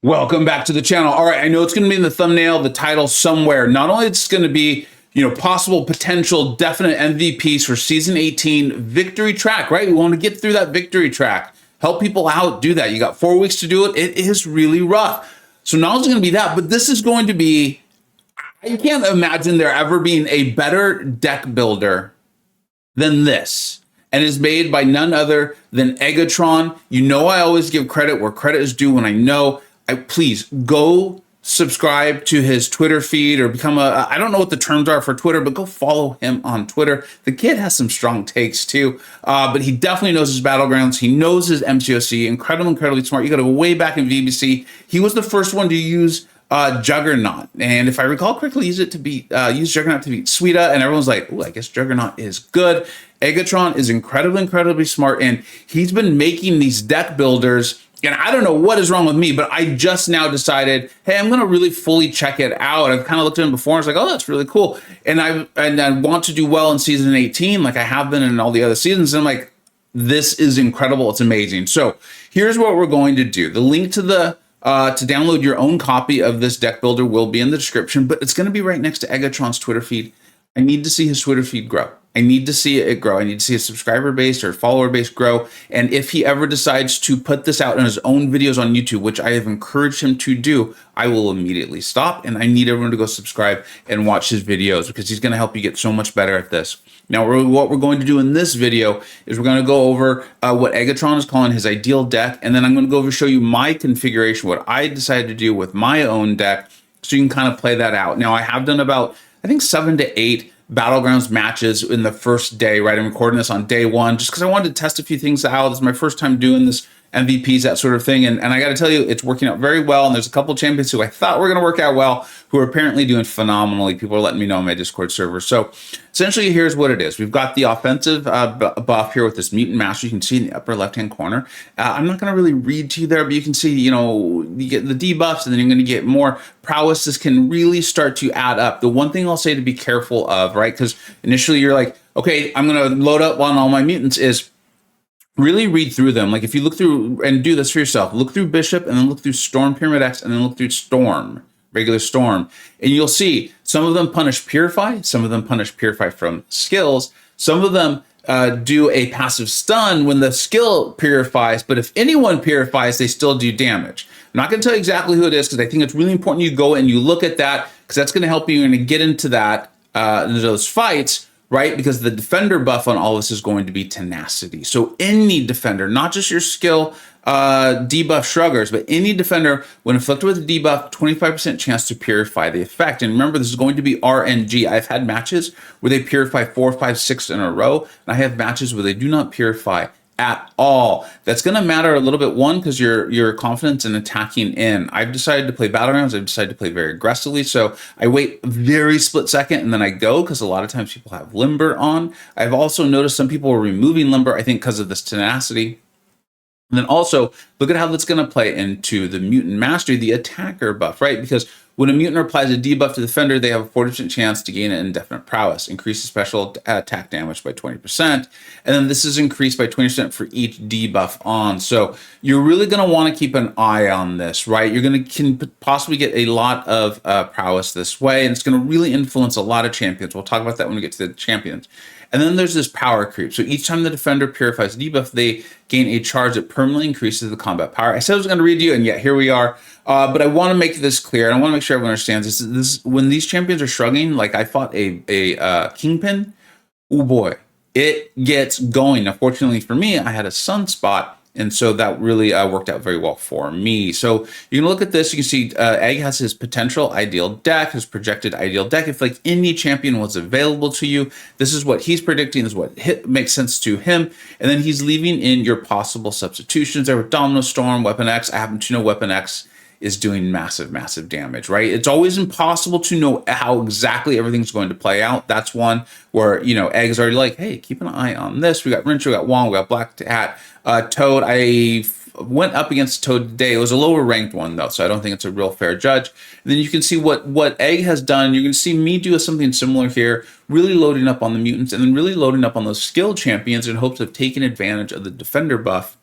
Welcome back to the channel. All right, I know it's going to be in the thumbnail, the title somewhere. Not only it's going to be, possible, potential, definite MVPs for season 18 victory track, right? We want to get through that victory track, help people out, do that. You got 4 weeks to do it. It is really rough. So not only is it going to be that, but this is going to be, I can't imagine there ever being a better deck builder than this. And is made by none other than Eggatron. You know I always give credit where credit is due when I know. Please go subscribe to his Twitter feed or become I don't know what the terms are for Twitter, but go follow him on Twitter. The kid has some strong takes too, but he definitely knows his battlegrounds. He knows his MCoC, incredibly smart. You got to go way back in VBC. He was the first one to use Juggernaut. And if I recall correctly, use Juggernaut to beat Suida. And everyone's like, oh, I guess Juggernaut is good. Eggatron is incredibly smart. And he's been making these deck builders. And I don't know what is wrong with me, but I just now decided, hey, I'm going to really fully check it out. I've kind of looked at him before and I was like, oh, that's really cool. And I want to do well in season 18, like I have been in all the other seasons. And I'm like, this is incredible. It's amazing. So here's what we're going to do. The link to the to download your own copy of this deck builder will be in the description, but it's going to be right next to Eggatron's Twitter feed. I need to see his Twitter feed grow. I need to see it grow. I need to see his subscriber base or follower base grow. And if he ever decides to put this out in his own videos on YouTube, which I have encouraged him to do, I will immediately stop. And I need everyone to go subscribe and watch his videos because he's going to help you get so much better at this. Now, what we're going to do in this video is we're going to go over what Eggatron is calling his ideal deck. And then I'm going to go over show you my configuration, what I decided to do with my own deck, so you can kind of play that out. Now, I have done about, I think, 7 to 8 Battlegrounds matches in the first day, right? I'm recording this on day 1 just because I wanted to test a few things out. This is my first time doing this, MVPs, that sort of thing. And I got to tell you, it's working out very well. And there's a couple of champions who I thought were going to work out well, who are apparently doing phenomenally. People are letting me know on my Discord server. So essentially, here's what it is. We've got the offensive buff here with this Mutant Master. You can see in the upper left-hand corner. I'm not going to really read to you there, but you can see, you get the debuffs, and then you're going to get more prowess. This can really start to add up. The one thing I'll say to be careful of, right? Because initially you're like, okay, I'm going to load up on all my mutants, is really read through them. Like if you look through and do this for yourself, look through Bishop and then look through Storm Pyramid X and then look through Storm, regular Storm. And you'll see some of them punish Purify, some of them punish Purify from skills, some of them do a passive stun when the skill purifies, but if anyone purifies, they still do damage. I'm not going to tell you exactly who it is because I think it's really important you go and you look at that because that's going to help you and get into that, into those fights, right? Because the defender buff on all this is going to be tenacity. So any defender, not just your skill debuff shruggers, but any defender, when afflicted with a debuff, 25% chance to purify the effect. And remember, this is going to be RNG. I've had matches where they purify 4, 5, 6 in a row, and I have matches where they do not purify at all. That's going to matter a little bit, one, because your confidence in attacking in. I've decided to play Battlegrounds. I've decided to play very aggressively. So I wait a very split second and then I go, because a lot of times people have Limber on. I've also noticed some people are removing Limber, I think because of this tenacity. And then also look at how that's going to play into the Mutant Mastery, the attacker buff, right? Because when a mutant applies a debuff to the defender, they have a 40% chance to gain an indefinite prowess, increases special attack damage by 20%. And then this is increased by 20% for each debuff on. So you're really going to want to keep an eye on this, right? You're going to can possibly get a lot of prowess this way, and it's going to really influence a lot of champions. We'll talk about that when we get to the champions. And then there's this power creep. So each time the defender purifies a debuff, they gain a charge that permanently increases the combat power. I said I was going to read you, and yet here we are. But I want to make this clear, and I want to make sure everyone understands this. When these champions are shrugging, like I fought a Kingpin, oh boy, it gets going. Now, fortunately for me, I had a Sunspot, and so that really worked out very well for me. So you can look at this. You can see Egg has his potential ideal deck, his projected ideal deck. If like any champion was available to you, this is what he's predicting. This is what makes sense to him. And then he's leaving in your possible substitutions there with Domino Storm, Weapon X. I happen to know Weapon X is doing massive damage, right? It's always impossible to know how exactly everything's going to play out. That's one where, Egg's already like, hey, keep an eye on this. We got Wrench, we got Wong, we got Black Hat, Toad. I went up against Toad today. It was a lower ranked one though, so I don't think it's a real fair judge. And then you can see what Egg has done. You're going to see me do something similar here, really loading up on the mutants and then really loading up on those skilled champions in hopes of taking advantage of the defender buff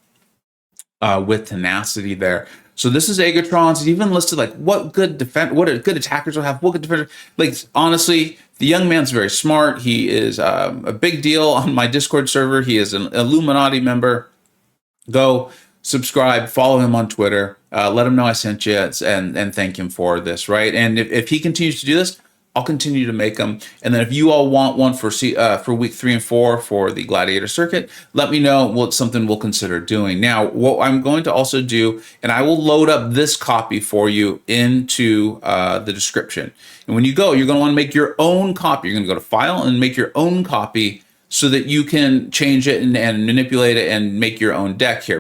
with tenacity there. So this is Eggatron's. He's even listed like what good good attackers will have, what good defenders. Like honestly, the young man's very smart. He is a big deal on my Discord server. He is an Illuminati member. Go subscribe, follow him on Twitter, let him know I sent you, and thank him for this, right? And if he continues to do this, I'll continue to make them. And then if you all want one for week 3 and 4 for the Gladiator Circuit, let me know. It's something we'll consider doing. Now, what I'm going to also do, and I will load up this copy for you into the description. And when you go, you're going to want to make your own copy. You're going to go to File and make your own copy so that you can change it and manipulate it and make your own deck here.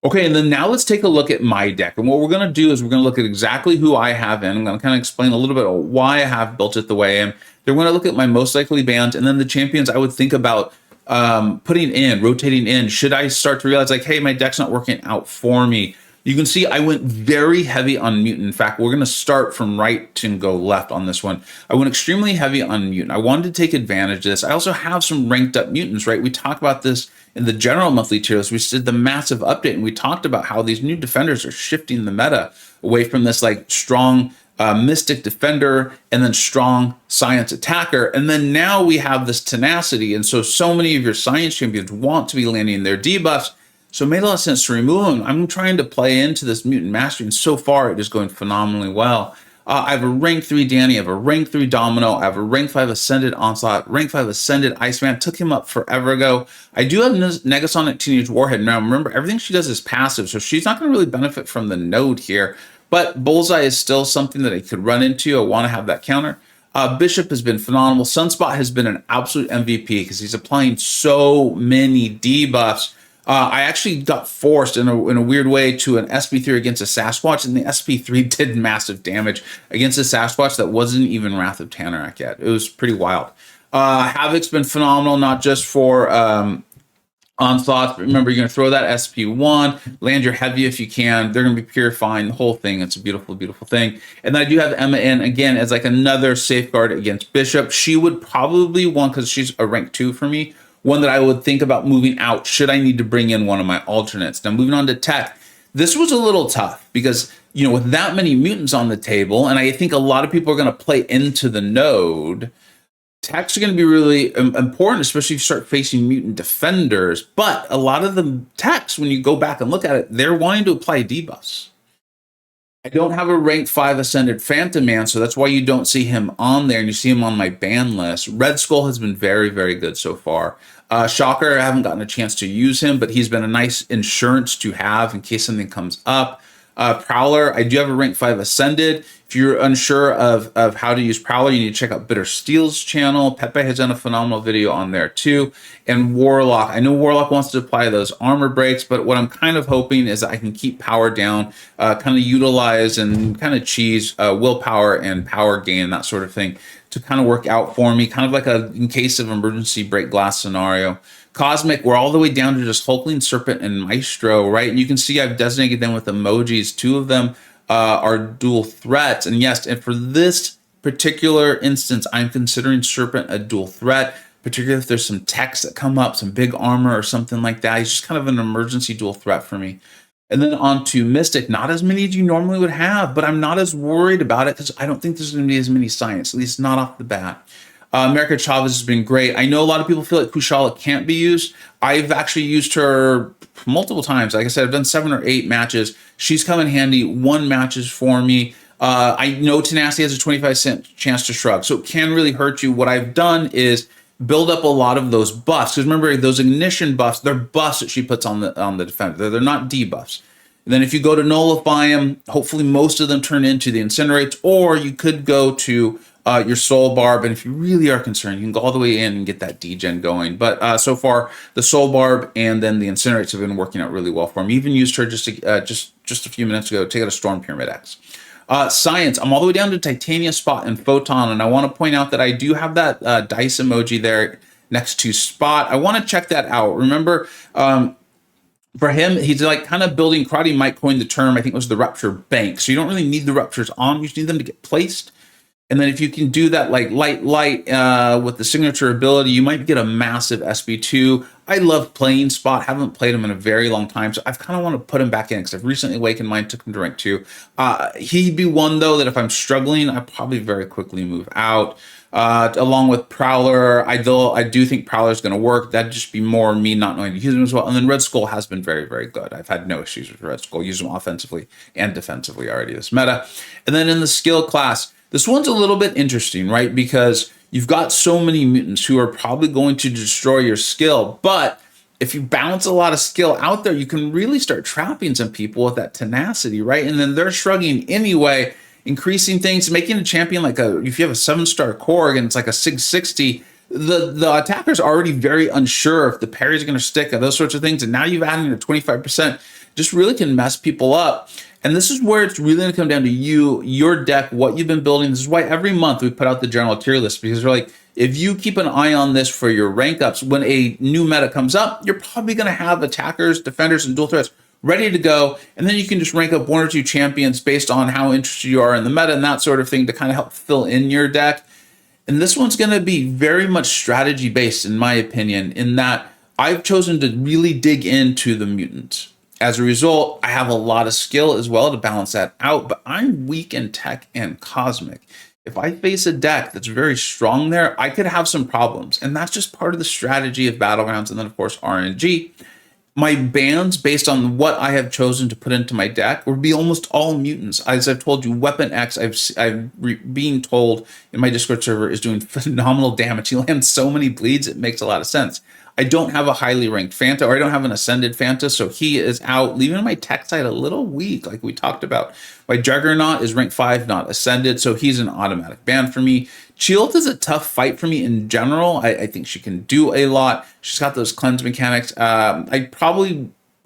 Okay, and then now let's take a look at my deck. And what we're going to do is we're going to look at exactly who I have in. I'm going to kind of explain a little bit of why I have built it the way I am. Then we're going to look at my most likely bands, and then the champions I would think about putting in, rotating in. Should I start to realize like, hey, my deck's not working out for me? You can see I went very heavy on mutant. In fact, we're going to start from right and go left on this one. I went extremely heavy on mutant. I wanted to take advantage of this. I also have some ranked up mutants, right? We talked about this in the general monthly tier list. We did the massive update, and we talked about how these new defenders are shifting the meta away from this like strong mystic defender and then strong science attacker. And then now we have this tenacity. And so many of your science champions want to be landing their debuffs. So it made a lot of sense to remove them. I'm trying to play into this mutant mastery, and so far it is going phenomenally well. I have a rank 3 Danny, I have a rank 3 Domino, I have a rank 5 Ascended Onslaught, rank 5 Ascended Iceman. Took him up forever ago. I do have Negasonic Teenage Warhead. Now remember, everything she does is passive, so she's not going to really benefit from the node here. But Bullseye is still something that I could run into. I want to have that counter. Bishop has been phenomenal. Sunspot has been an absolute MVP because he's applying so many debuffs. I actually got forced in a weird way to an SP3 against a Sasquatch, and the SP3 did massive damage against a Sasquatch that wasn't even Wrath of Tanarak yet. It was pretty wild. Havoc's been phenomenal, not just for Onslaught. Remember, you're going to throw that SP1, land your heavy if you can. They're going to be purifying the whole thing. It's a beautiful, beautiful thing. And then I do have Emma in, again, as like another safeguard against Bishop. She would probably want, because she's a rank 2 for me, one that I would think about moving out should I need to bring in one of my alternates. Now, moving on to tech. This was a little tough because, you know, with that many mutants on the table, and I think a lot of people are going to play into the node, techs are going to be really important, especially if you start facing mutant defenders. But a lot of the techs, when you go back and look at it, they're wanting to apply debuffs. I don't have a rank 5 Ascended Phantom Man, so that's why you don't see him on there, and you see him on my ban list. Red Skull has been very, very good so far. Shocker, I haven't gotten a chance to use him, but he's been a nice insurance to have in case something comes up. Prowler, I do have a rank 5 Ascended. If you're unsure of how to use Prowler, you need to check out Bitter Steel's channel. Pepe has done a phenomenal video on there too. And Warlock, I know Warlock wants to apply those armor breaks, but what I'm kind of hoping is that I can keep power down, kind of utilize and kind of cheese willpower and power gain, that sort of thing, to kind of work out for me, kind of like a in case of emergency break glass scenario. Cosmic, we're all the way down to just Hulkling, Serpent, and Maestro, right? And you can see I've designated them with emojis. 2 of them are dual threats. And yes, and for this particular instance, I'm considering Serpent a dual threat, particularly if there's some techs that come up, some big armor or something like that. He's just kind of an emergency dual threat for me. And then on to Mystic, not as many as you normally would have, but I'm not as worried about it because I don't think there's going to be as many science, at least not off the bat. America Chavez has been great. I know a lot of people feel like Kushala can't be used. I've actually used her multiple times. Like I said, I've done 7 or 8 matches. She's come in handy. 1 matches for me. I know Tenacity has a 25% chance to shrug, so it can really hurt you. What I've done is build up a lot of those buffs. Because remember, those ignition buffs, they're buffs that she puts on the defender. They're not debuffs. And then if you go to nullify them, hopefully most of them turn into the incinerates, or you could go to your Soul Barb, and if you really are concerned, you can go all the way in and get that degen going. But so far, the Soul Barb and then the Incinerates have been working out really well for me. Even used her just a few minutes ago to take out a Storm Pyramid X. Science, I'm all the way down to Titania Spot and Photon, and I want to point out that I do have that dice emoji there next to Spot. I want to check that out. Remember, for him, he's like kind of building, Karate might coin the term, I think it was the Rupture Bank. So you don't really need the Ruptures on, you just need them to get placed. And then if you can do that like light with the signature ability, you might get a massive SB2. I love playing Spot. Haven't played him in a very long time, so I've kind of want to put him back in because I've recently awakened mine, took him to rank 2. He'd be one though that if I'm struggling, I probably very quickly move out. Along with Prowler, I do think Prowler is going to work. That'd just be more me not knowing to use him as well. And then Red Skull has been very, very good. I've had no issues with Red Skull. Use him offensively and defensively already this meta. And then in the skill class, this one's a little bit interesting, right? Because you've got so many mutants who are probably going to destroy your skill. But if you balance a lot of skill out there, you can really start trapping some people with that tenacity, right? And then they're struggling anyway, increasing things, making a champion like if you have a 7-star Korg and it's like a 660, the attacker's already very unsure if the parries are going to stick and those sorts of things. And now you've added a 25%, just really can mess people up. And this is where it's really going to come down to you, your deck, what you've been building. This is why every month we put out the general tier list, because we're like, if you keep an eye on this for your rank ups, when a new meta comes up, you're probably going to have attackers, defenders, and dual threats ready to go. And then you can just rank up 1 or 2 champions based on how interested you are in the meta and that sort of thing to kind of help fill in your deck. And this one's going to be very much strategy based, in my opinion, in that I've chosen to really dig into the mutants. As a result, I have a lot of skill as well to balance that out, but I'm weak in tech and cosmic. If I face a deck that's very strong there, I could have some problems. And that's just part of the strategy of Battlegrounds. And then, of course, RNG. My bans, based on what I have chosen to put into my deck, would be almost all mutants. As I've told you, Weapon X, being told in my Discord server, is doing phenomenal damage. He lands so many bleeds, it makes a lot of sense. I don't have a highly ranked Fanta, or I don't have an Ascended Fanta, so he is out, leaving my tech side a little weak, like we talked about. My Juggernaut is rank 5, not Ascended, so he's an automatic ban for me. Chilled is a tough fight for me in general. I think she can do a lot. She's got those cleanse mechanics.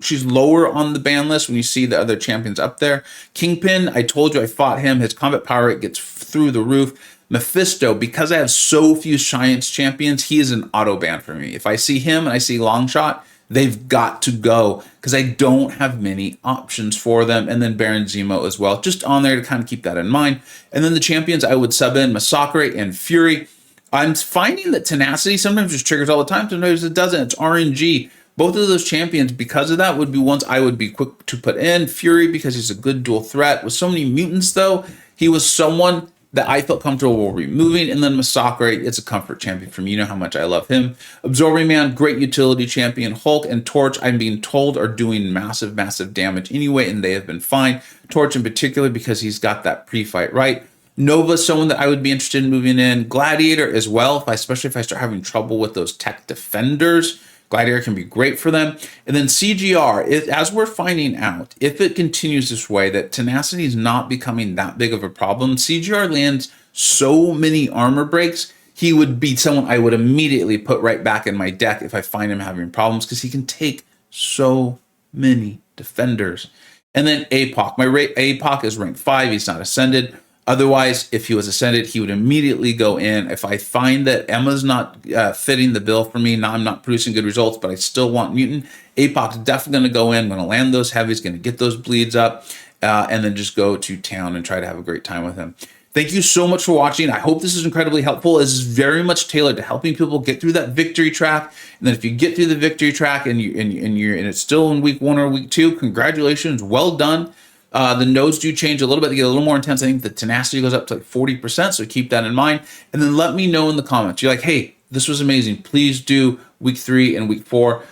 She's lower on the ban list when you see the other champions up there. Kingpin, I told you I fought him. His combat power rate gets through the roof. Mephisto, because I have so few science champions, he is an auto ban for me. If I see him and I see Longshot, they've got to go because I don't have many options for them. And then Baron Zemo as well, just on there to kind of keep that in mind. And then the champions I would sub in Massacre and Fury. I'm finding that Tenacity sometimes just triggers all the time, sometimes it doesn't. It's RNG. Both of those champions, because of that, would be ones I would be quick to put in. Fury, because he's a good dual threat. With so many mutants, though, he was someone that I felt comfortable removing. And then Massacre, it's a comfort champion for me. You know how much I love him. Absorbing Man, great utility champion. Hulk and Torch, I'm being told, are doing massive, massive damage anyway, and they have been fine. Torch in particular, because he's got that pre-fight right. Nova, someone that I would be interested in moving in. Gladiator as well, especially if I start having trouble with those tech defenders. Gladiator can be great for them. And then CGR, as we're finding out, if it continues this way, that Tenacity is not becoming that big of a problem. CGR lands so many armor breaks, he would be someone I would immediately put right back in my deck if I find him having problems, because he can take so many defenders. And then APOC. My APOC is rank 5. He's not Ascended. Otherwise, if he was Ascended, he would immediately go in. If I find that Emma's not fitting the bill for me, now I'm not producing good results, but I still want Mutant, APOC's definitely going to go in, going to land those heavies, going to get those bleeds up, and then just go to town and try to have a great time with him. Thank you so much for watching. I hope this is incredibly helpful. This is very much tailored to helping people get through that victory track. And then if you get through the victory track and it's still in week 1 or week 2, congratulations, well done. The nodes do change a little bit. They get a little more intense. I think the tenacity goes up to like 40%, so keep that in mind. And then let me know in the comments. You're like, hey, this was amazing. Please do week 3 and week 4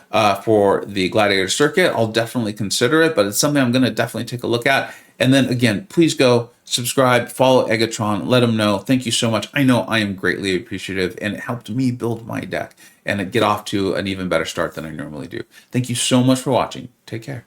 for the Gladiator circuit. I'll definitely consider it, but it's something I'm going to definitely take a look at. And then again, please go subscribe, follow Eggatron, let him know. Thank you so much. I know I am greatly appreciative, and it helped me build my deck and get off to an even better start than I normally do. Thank you so much for watching. Take care.